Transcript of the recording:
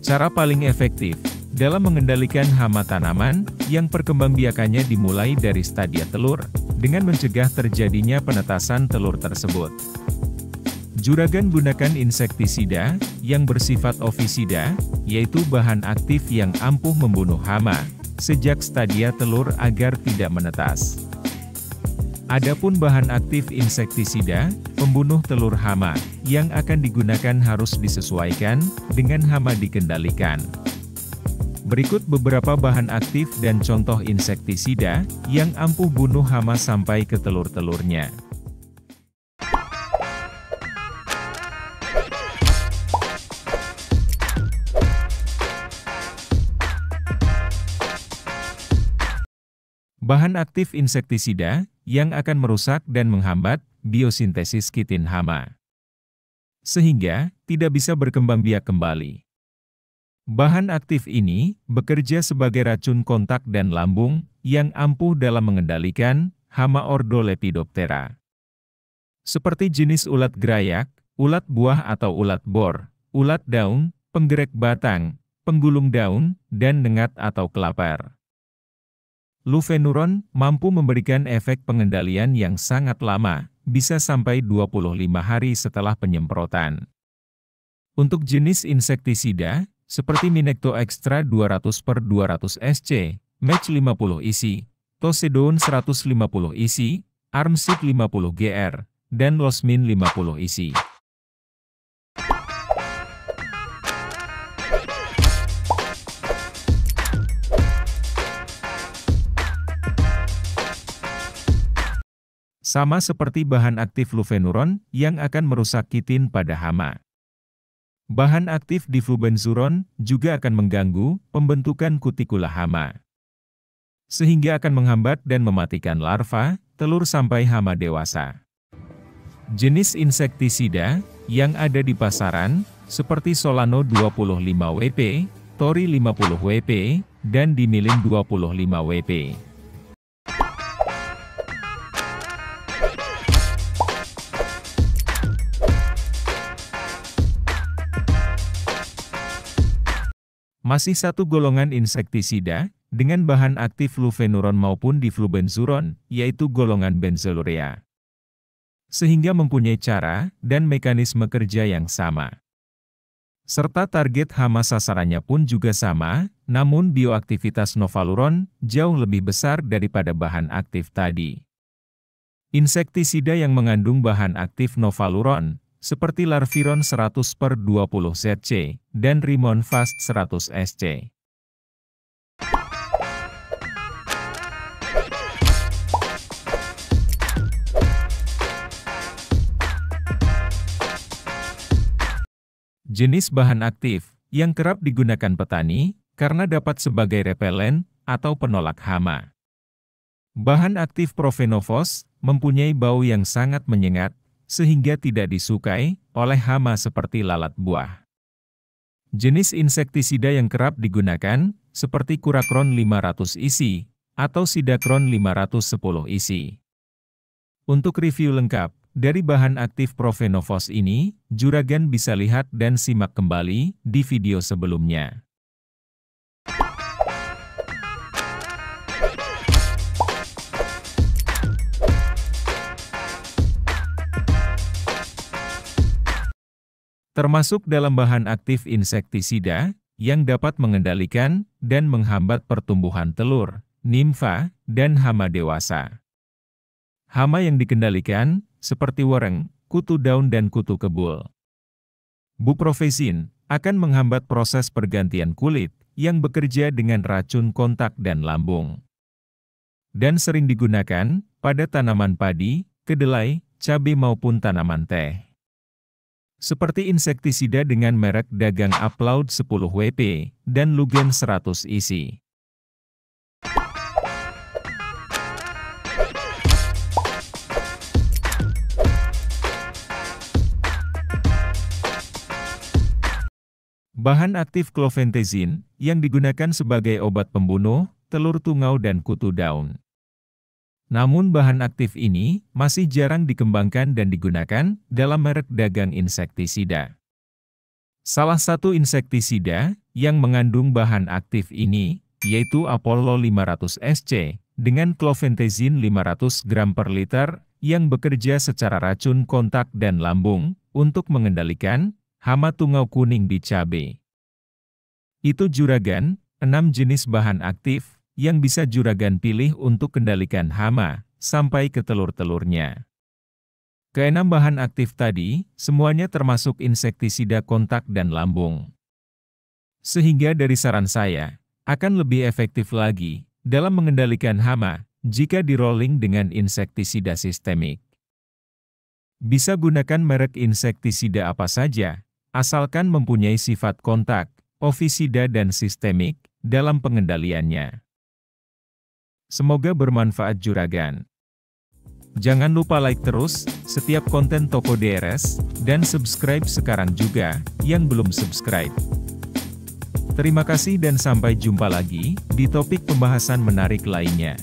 Cara paling efektif dalam mengendalikan hama tanaman yang perkembangbiakannya dimulai dari stadia telur, dengan mencegah terjadinya penetasan telur tersebut. Juragan gunakan insektisida yang bersifat ofisida, yaitu bahan aktif yang ampuh membunuh hama sejak stadia telur agar tidak menetas. Adapun bahan aktif insektisida pembunuh telur hama yang akan digunakan harus disesuaikan dengan hama dikendalikan. Berikut beberapa bahan aktif dan contoh insektisida yang ampuh bunuh hama sampai ke telur-telurnya. Bahan aktif insektisida yang akan merusak dan menghambat biosintesis kitin hama, sehingga tidak bisa berkembang biak kembali. Bahan aktif ini bekerja sebagai racun kontak dan lambung yang ampuh dalam mengendalikan hama Ordo-Lepidoptera. Seperti jenis ulat gerayak, ulat buah atau ulat bor, ulat daun, penggerek batang, penggulung daun, dan nengat atau kelapar. Lufenuron mampu memberikan efek pengendalian yang sangat lama, bisa sampai 25 hari setelah penyemprotan. Untuk jenis insektisida, seperti Minecto Extra 200/200 SC, Match 50 isi, Tosedone 150 isi, Armseed 50 GR, dan Losmin 50 isi. Sama seperti bahan aktif lufenuron yang akan merusak kitin pada hama. Bahan aktif diflubenzuron juga akan mengganggu pembentukan kutikula hama, sehingga akan menghambat dan mematikan larva, telur sampai hama dewasa. Jenis insektisida yang ada di pasaran seperti Solano 25 WP, Tori 50 WP, dan Dimilin 25 WP. Masih satu golongan insektisida dengan bahan aktif lufenuron maupun diflubenzuron, yaitu golongan benzolurea, sehingga mempunyai cara dan mekanisme kerja yang sama. Serta target hama sasarannya pun juga sama, namun bioaktivitas novaluron jauh lebih besar daripada bahan aktif tadi. Insektisida yang mengandung bahan aktif novaluron seperti Larviron 100/20 ZC, dan Rimon Fast 100 SC. Jenis bahan aktif yang kerap digunakan petani karena dapat sebagai repelen atau penolak hama. Bahan aktif Profenofos mempunyai bau yang sangat menyengat, sehingga tidak disukai oleh hama seperti lalat buah. Jenis insektisida yang kerap digunakan, seperti Kurakron 500 isi, atau Sidakron 510 isi. Untuk review lengkap dari bahan aktif Profenofos ini, Juragan bisa lihat dan simak kembali di video sebelumnya. Termasuk dalam bahan aktif insektisida yang dapat mengendalikan dan menghambat pertumbuhan telur, nimfa, dan hama dewasa. Hama yang dikendalikan seperti wereng, kutu daun dan kutu kebul. Buprofezin akan menghambat proses pergantian kulit yang bekerja dengan racun kontak dan lambung. Dan sering digunakan pada tanaman padi, kedelai, cabai maupun tanaman teh. Seperti insektisida dengan merek dagang Upload 10 WP dan Lugen 100 isi. Bahan aktif Cloventezin yang digunakan sebagai obat pembunuh telur tungau dan kutu daun. Namun bahan aktif ini masih jarang dikembangkan dan digunakan dalam merek dagang insektisida. Salah satu insektisida yang mengandung bahan aktif ini, yaitu Apollo 500 SC, dengan cloventazine 500 gram per liter, yang bekerja secara racun kontak dan lambung, untuk mengendalikan hama tungau kuning di cabai. Itu juragan, 6 jenis bahan aktif, yang bisa juragan pilih untuk kendalikan hama, sampai ke telur-telurnya. Keenam bahan aktif tadi, semuanya termasuk insektisida kontak dan lambung. Sehingga dari saran saya, akan lebih efektif lagi dalam mengendalikan hama jika di-rolling dengan insektisida sistemik. Bisa gunakan merek insektisida apa saja, asalkan mempunyai sifat kontak, ovisida dan sistemik dalam pengendaliannya. Semoga bermanfaat juragan. Jangan lupa like terus setiap konten Toko DRS, dan subscribe sekarang juga yang belum subscribe. Terima kasih dan sampai jumpa lagi di topik pembahasan menarik lainnya.